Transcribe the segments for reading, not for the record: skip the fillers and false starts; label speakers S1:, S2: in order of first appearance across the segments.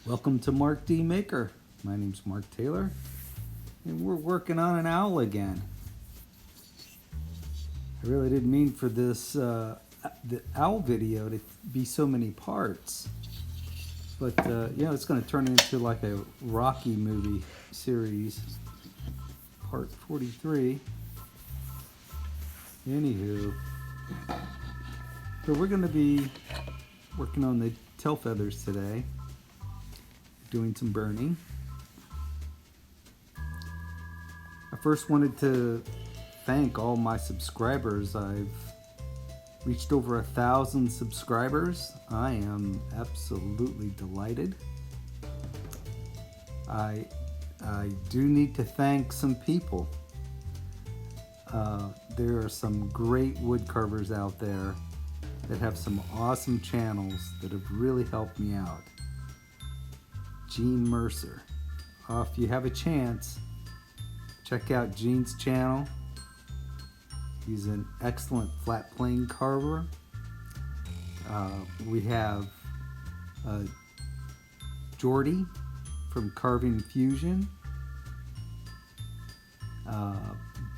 S1: Welcome to Mark D. Maker. My name's Mark Taylor, and we're working on an owl again. I really didn't mean for the owl video to be so many parts, but it's going to turn into like a Rocky movie series, part 43. Anywho, so we're going to be working on the tail feathers today, doing some burning. I first wanted to thank all my subscribers. I've reached over 1,000 subscribers. I am absolutely delighted. I do need to thank some people. There are some great wood carvers out there that have some awesome channels that have really helped me out. Gene Mercer. If you have a chance, check out Gene's channel. He's an excellent flat plane carver. We have Jordy from Carving Fusion.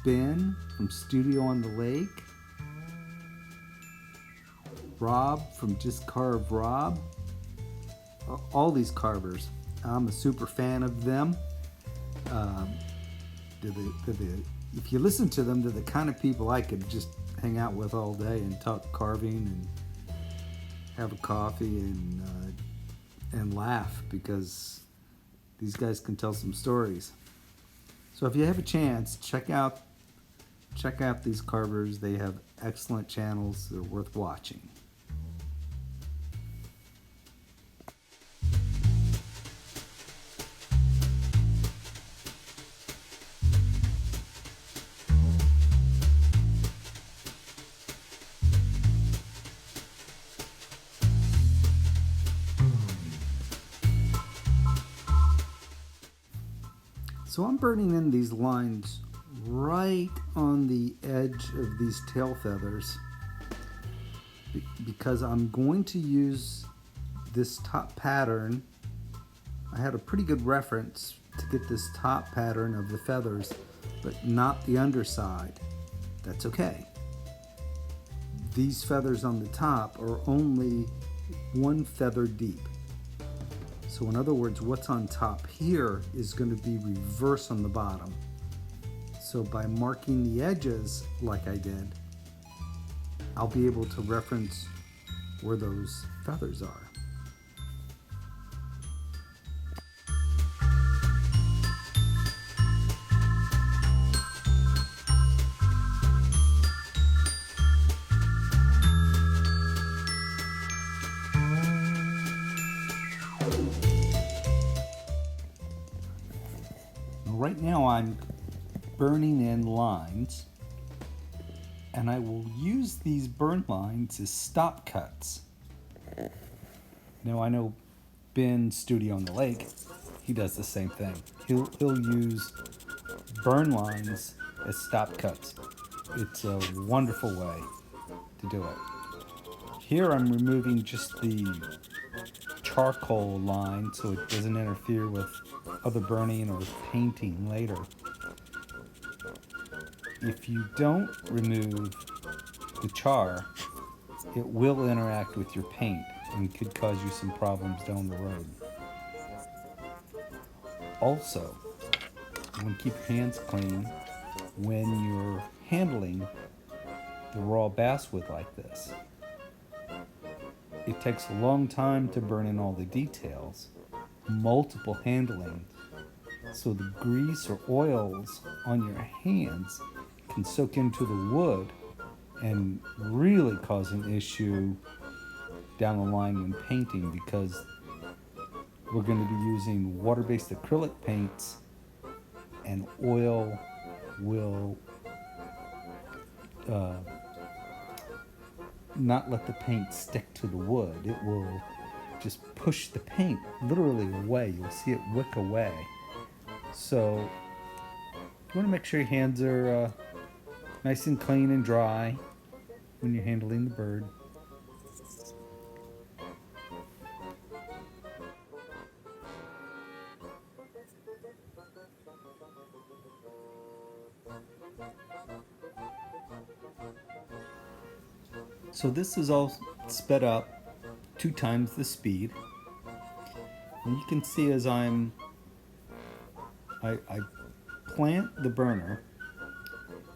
S1: Ben from Studio on the Lake. Rob from Just Carve Rob. All these carvers. I'm a super fan of them. If you listen to them, they're the kind of people I could just hang out with all day and talk carving and have a coffee and laugh, because these guys can tell some stories. So if you have a chance, check out these carvers. They have excellent channels. They're worth watching. So I'm burning in these lines right on the edge of these tail feathers because I'm going to use this top pattern. I had a pretty good reference to get this top pattern of the feathers, but not the underside. That's okay. These feathers on the top are only one feather deep. So in other words, what's on top here is going to be reverse on the bottom. So by marking the edges like I did, I'll be able to reference where those feathers are. Right now I'm burning in lines, and I will use these burn lines as stop cuts. Now I know Ben's Studio on the Lake, he does the same thing. He'll use burn lines as stop cuts. It's a wonderful way to do it. Here I'm removing just the charcoal line so it doesn't interfere with other burning or painting later. If you don't remove the char, it will interact with your paint and could cause you some problems down the road. Also, you want to keep your hands clean when you're handling the raw basswood like this. It takes a long time to burn in all the details, multiple handlings, so the grease or oils on your hands can soak into the wood and really cause an issue down the line when painting, because we're going to be using water-based acrylic paints, and oil will not let the paint stick to the wood. It will just push the paint literally away. You'll see it wick away. So you want to make sure your hands are nice and clean and dry when you're handling the bird. So this is all sped up 2 times the speed. And you can see as I plant the burner,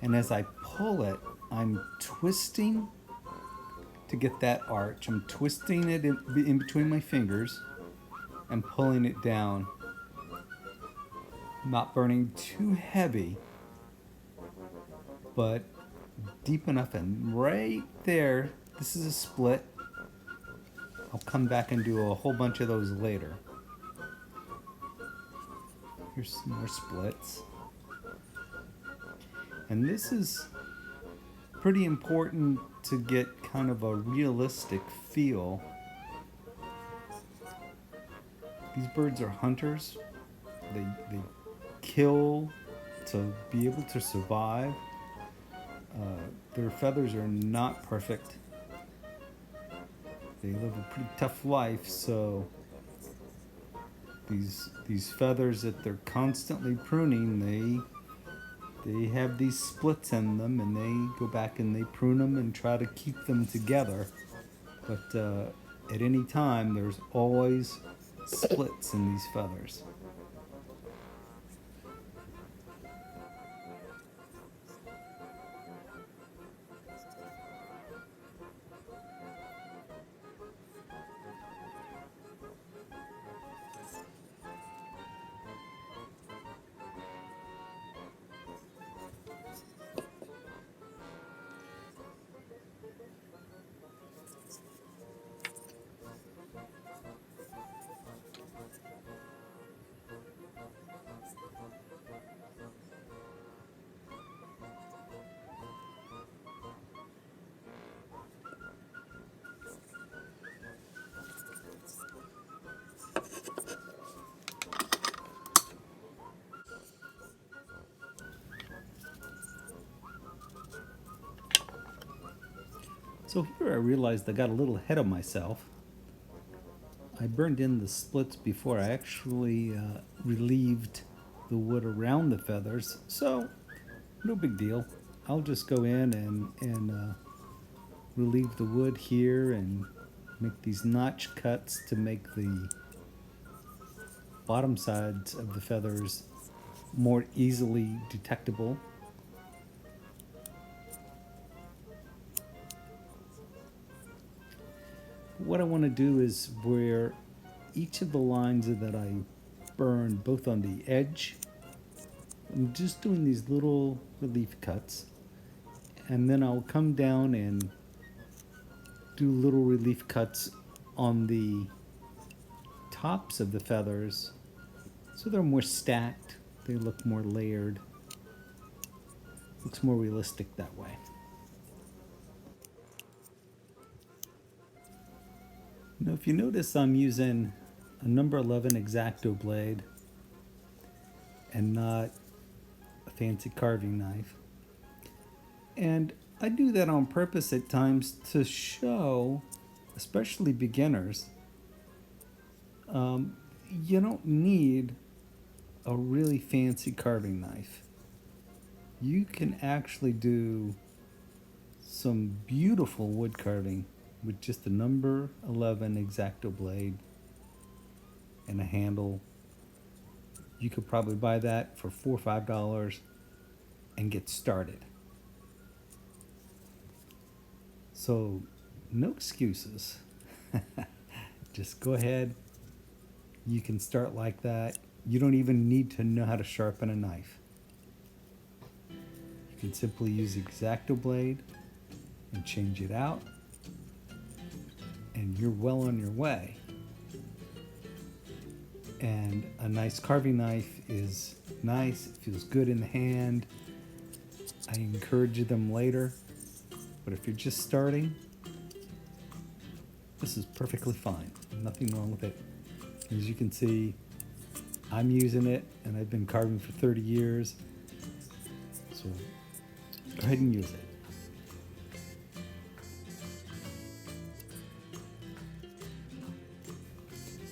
S1: and as I pull it, I'm twisting to get that arch. I'm twisting it in between my fingers and pulling it down. Not burning too heavy, but deep enough. And right there, this is a split. I'll come back and do a whole bunch of those later. Here's some more splits. And this is pretty important to get kind of a realistic feel. These birds are hunters. They kill to be able to survive. Their feathers are not perfect. They live a pretty tough life, so these feathers that they're constantly pruning, they have these splits in them, and they go back and they prune them and try to keep them together. But at any time, there's always splits in these feathers. So here I realized I got a little ahead of myself. I burned in the splits before I actually relieved the wood around the feathers, so no big deal. I'll just go in and relieve the wood here and make these notch cuts to make the bottom sides of the feathers more easily detectable. What I want to do is where each of the lines that I burned, both on the edge, I'm just doing these little relief cuts, and then I'll come down and do little relief cuts on the tops of the feathers so they're more stacked, they look more layered. Looks more realistic that way. Now if you notice, I'm using a number 11 X-Acto blade and not a fancy carving knife. And I do that on purpose at times to show, especially beginners, you don't need a really fancy carving knife. You can actually do some beautiful wood carving with just a number 11 X-Acto blade and a handle. You could probably buy that for $4 or $5 and get started. So no excuses. Just go ahead. You can start like that. You don't even need to know how to sharpen a knife. You can simply use the X-Acto blade and change it out, and you're well on your way. And a nice carving knife is nice, it feels good in the hand. I encourage them later, but if you're just starting, this is perfectly fine. Nothing wrong with it. As you can see, I'm using it, and I've been carving for 30 years. So go ahead and use it.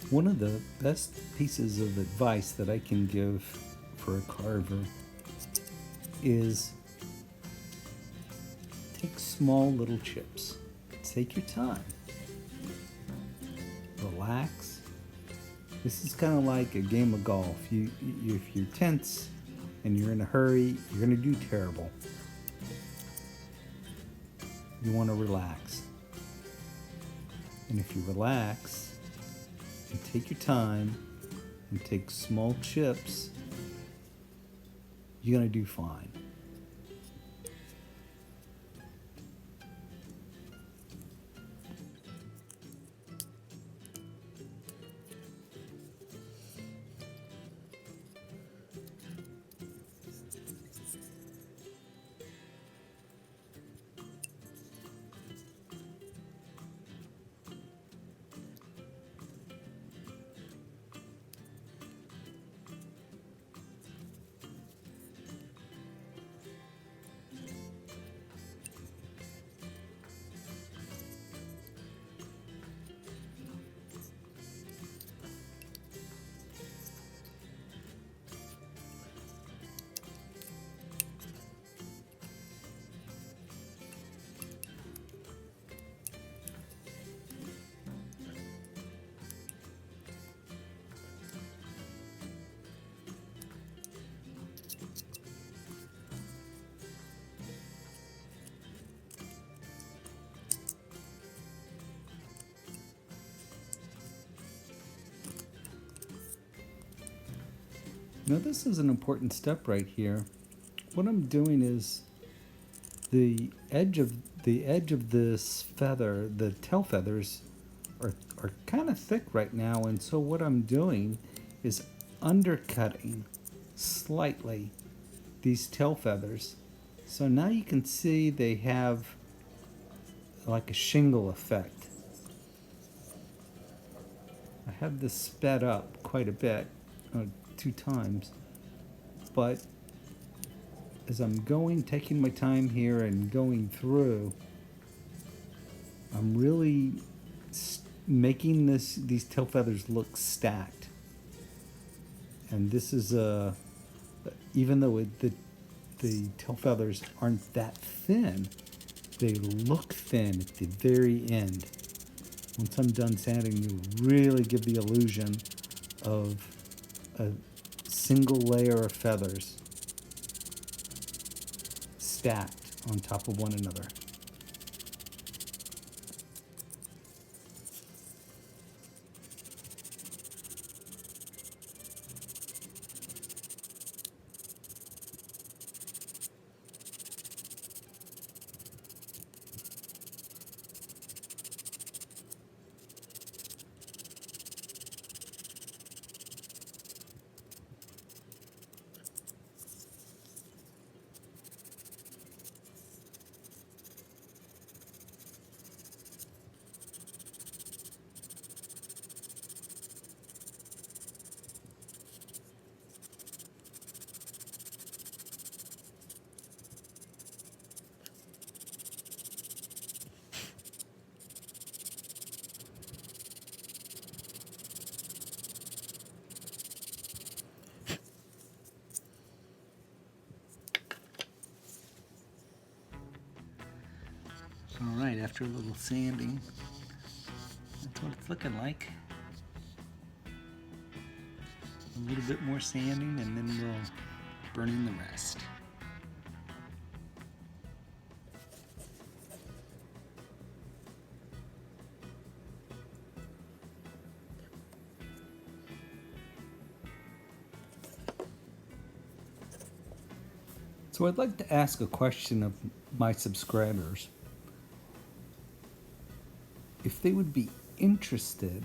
S1: One of the best pieces of advice that I can give for a carver is take small little chips. Take your time. Relax. This is kind of like a game of golf. If you're tense and you're in a hurry, you're going to do terrible. You want to relax. And if you relax and take your time and take small chips, you're going to do fine. Now this is an important step right here. What I'm doing is the edge of this feather, the tail feathers are kind of thick right now, and so what I'm doing is undercutting slightly these tail feathers. So now you can see they have like a shingle effect. I have this sped up quite a bit, 2 times, but as I'm taking my time here and going through, I'm really making these tail feathers look stacked. And this is even though the tail feathers aren't that thin, they look thin at the very end. Once I'm done sanding, you really give the illusion of a single layer of feathers stacked on top of one another. All right, after a little sanding, that's what it's looking like. A little bit more sanding and then we'll burn in the rest. So I'd like to ask a question of my subscribers. If they would be interested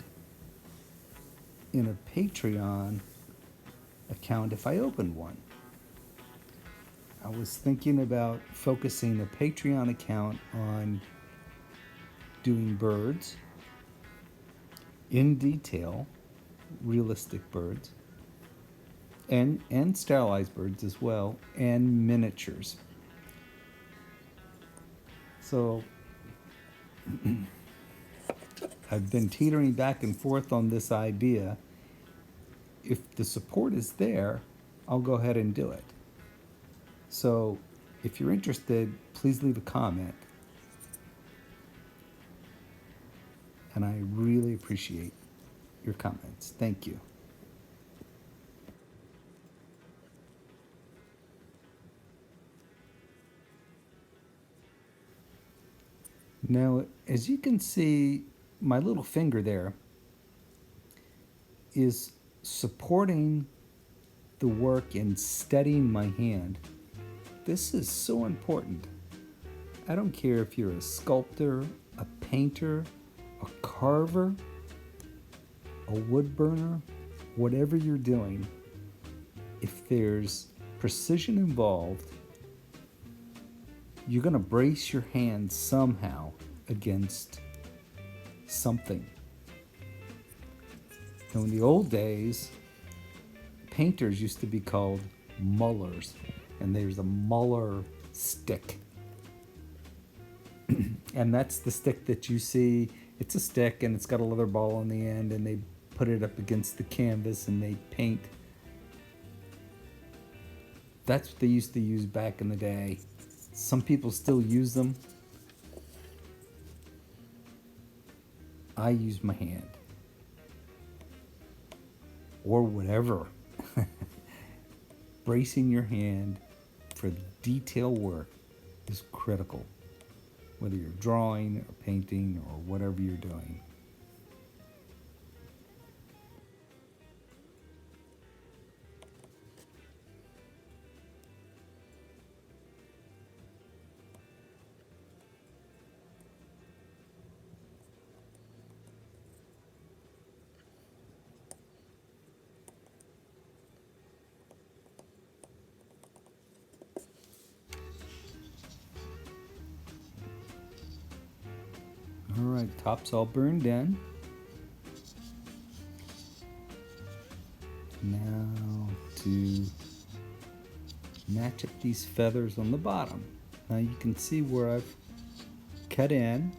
S1: in a Patreon account if I opened one. I was thinking about focusing a Patreon account on doing birds in detail, realistic birds, and sterilized birds as well, and miniatures. So I've been teetering back and forth on this idea. If the support is there, I'll go ahead and do it. So if you're interested, please leave a comment. and I really appreciate your comments. Thank you. Now, as you can see, my little finger there is supporting the work and steadying my hand. This is so important. I don't care if you're a sculptor, a painter, a carver, a wood burner, whatever you're doing, if there's precision involved, you're going to brace your hand somehow against something. Now, in the old days, painters used to be called mullers, and there's a muller stick. And that's the stick that you see. It's a stick and it's got a leather ball on the end, and they put it up against the canvas and they paint. That's what they used to use back in the day. Some people still use them. I use my hand. Or whatever. Bracing your hand for detail work is critical, whether you're drawing or painting or whatever you're doing. All right, top's all burned in. Now to match up these feathers on the bottom. Now you can see where I've cut in.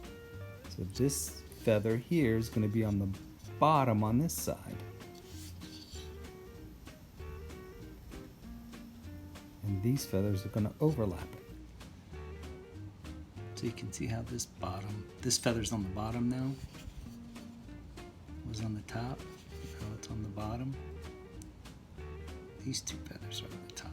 S1: So this feather here is going to be on the bottom on this side. And these feathers are going to overlap it. So you can see how this feather's on the bottom now. It was on the top, now it's on the bottom. These two feathers are on the top.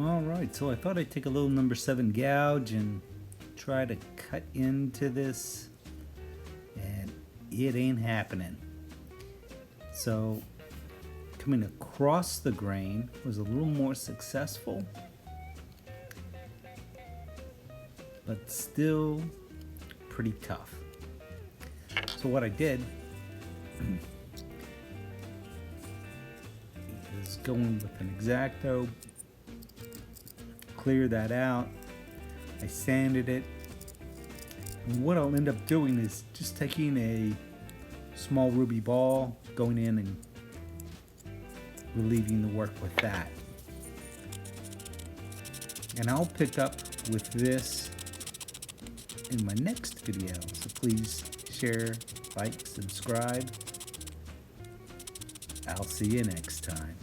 S1: All right, so I thought I'd take a little number 7 gouge and try to cut into this, and it ain't happening. So coming across the grain was a little more successful, but still pretty tough. So what I did is go in with an X-Acto, clear that out. I sanded it. And what I'll end up doing is just taking a small ruby ball, going in and relieving the work with that. And I'll pick up with this in my next video. So please share, like, subscribe. I'll see you next time.